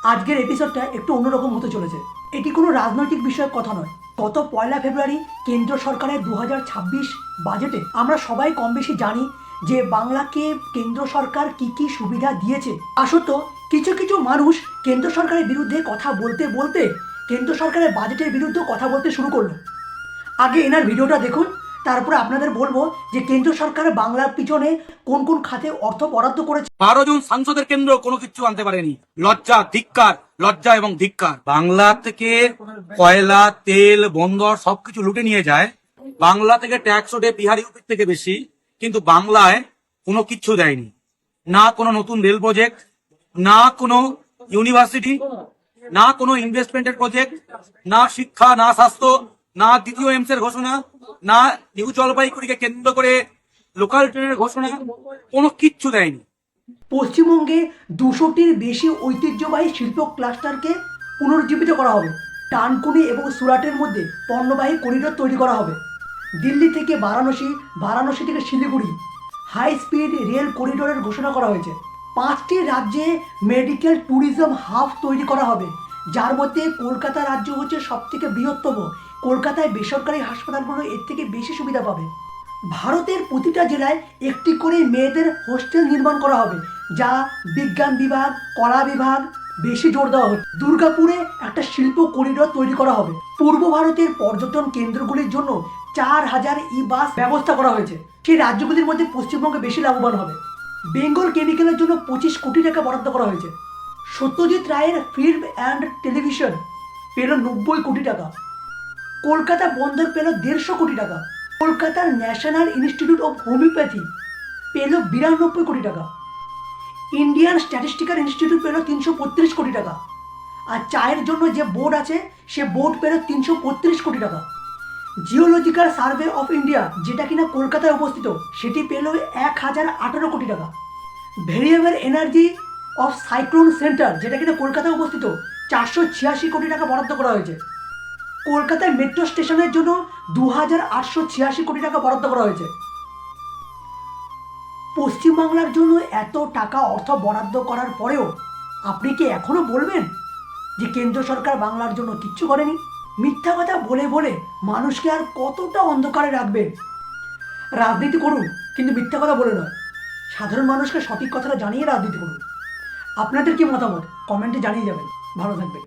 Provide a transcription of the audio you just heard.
আজকের এপিসোডটা একটু অন্যরকম হতে চলেছে। এটি কোনো রাজনৈতিক বিষয়ক কথা নয়। গত 1 ফেব্রুয়ারি কেন্দ্র সরকারের 2026 বাজেটে আমরা সবাই কম বেশি জানি যে বাংলাকে কেন্দ্র সরকার কি কি সুবিধা দিয়েছে। আসলে কিছু কিছু মানুষ কেন্দ্র সরকারের বিরুদ্ধে কথা বলতে বলতে কেন্দ্র সরকারের বাজেটের বিরুদ্ধে কথা বলতে শুরু করলো। আগে এনার ভিডিওটা দেখুন, তারপরে আপনাদের বলবো যে কেন্দ্র সরকার বাংলার পিছনে কোন কোন খাতে অর্থ বরাদ্দ করেছে। 12 জন সাংসদের কেন্দ্র কোনো কিছু আনতে পারেনি। লজ্জা, ধিক্কার, লজ্জা এবং ধিক্কার। বাংলা থেকে কয়লা, তেল, বন্দর সবকিছু লুটে নিয়ে যায়। বাংলা থেকে ট্যাক্স ওঠে বিহার ইউপির থেকে বেশি, কিন্তু বাংলায় কোনো কিচ্ছু দেয়নি। না কোনো নতুন রেল প্রজেক্ট, না কোনো ইউনিভার্সিটি, না কোনো ইনভেস্টমেন্টের প্রজেক্ট, না শিক্ষা, না স্বাস্থ্য, না দ্বিতীয় এমস এর ঘোষণা, না নিউ জলপাইগুড়িকে কেন্দ্র করে লোকাল ট্রেনের ঘোষণা, কোনো কিচ্ছু দেয়নি। পশ্চিমবঙ্গে 200টির বেশি ঐতিহ্যবাহী শিল্প ক্লাস্টারকে পুনরুজ্জীবিত করা হবে। ডানকুনি এবং সুরাটের মধ্যে পণ্যবাহী করিডোর তৈরি করা হবে। দিল্লি থেকে বারাণসী, বারাণসী থেকে শিলিগুড়ি হাই স্পিড রেল করিডোরের ঘোষণা করা হয়েছে। 5টি রাজ্যে মেডিকেল ট্যুরিজম হাব তৈরি করা হবে, যার মধ্যে কলকাতা রাজ্য হচ্ছে সবথেকে বৃহত্তম। কলকাতায় বেসরকারি হাসপাতালগুলো এর থেকে বেশি সুবিধা পাবে। ভারতের প্রতিটা জেলায় একটি করে মেয়েদের হোস্টেল নির্মাণ করা হবে, যা বিজ্ঞান বিভাগ, কলা বিভাগ বেশি জোর দেওয়া হচ্ছে। দুর্গাপুরে একটা শিল্প করিডোর তৈরি করা হবে। পূর্ব ভারতের পর্যটন কেন্দ্রগুলির জন্য 4000 ই-বাস ব্যবস্থা করা হয়েছে। সেই রাজ্যগুলির মধ্যে পশ্চিমবঙ্গে বেশি লাভবান হবে। বেঙ্গল কেমিক্যালের জন্য 25 কোটি টাকা বরাদ্দ করা হয়েছে। সত্যজিৎ রায়ের ফিল্ম অ্যান্ড টেলিভিশন পেল 90 কোটি টাকা। কলকাতা বন্দর পেল 150 কোটি টাকা। কলকাতার ন্যাশনাল ইনস্টিটিউট অফ হোমিওপ্যাথি পেল 92 কোটি টাকা। ইন্ডিয়ান স্ট্যাটিস্টিক্যাল ইনস্টিটিউট পেল 335 কোটি টাকা। আর চায়ের জন্য যে বোর্ড আছে সে বোর্ড পেল 335 কোটি টাকা। জিওলজিক্যাল সার্ভে অফ ইন্ডিয়া, যেটা কিনা কলকাতায় অবস্থিত, সেটি পেল 1018 কোটি টাকা। Variable energy of cyclone centre, যেটা কিনা কলকাতায় অবস্থিত, 486 কোটি টাকা বরাদ্দ করা হয়েছে। কলকাতায় মেট্রো স্টেশনের জন্য 2886 কোটি টাকা বরাদ্দ করা হয়েছে। পশ্চিমবাংলার জন্য এত টাকা অর্থ বরাদ্দ করার পরেও আপনি কি এখনো বলবেন যে কেন্দ্র সরকার বাংলার জন্য কিচ্ছু করেনি? মিথ্যা কথা বলে বলে মানুষকে আর কতটা অন্ধকারে রাখবেন? রাজনীতি করুন, কিন্তু মিথ্যা কথা বলে নয়। সাধারণ মানুষকে সঠিক কথাটা জানিয়ে রাজনীতি করুন। আপনাদের কি মতামত কমেন্টে জানিয়ে যাবেন। ভালো থাকবেন।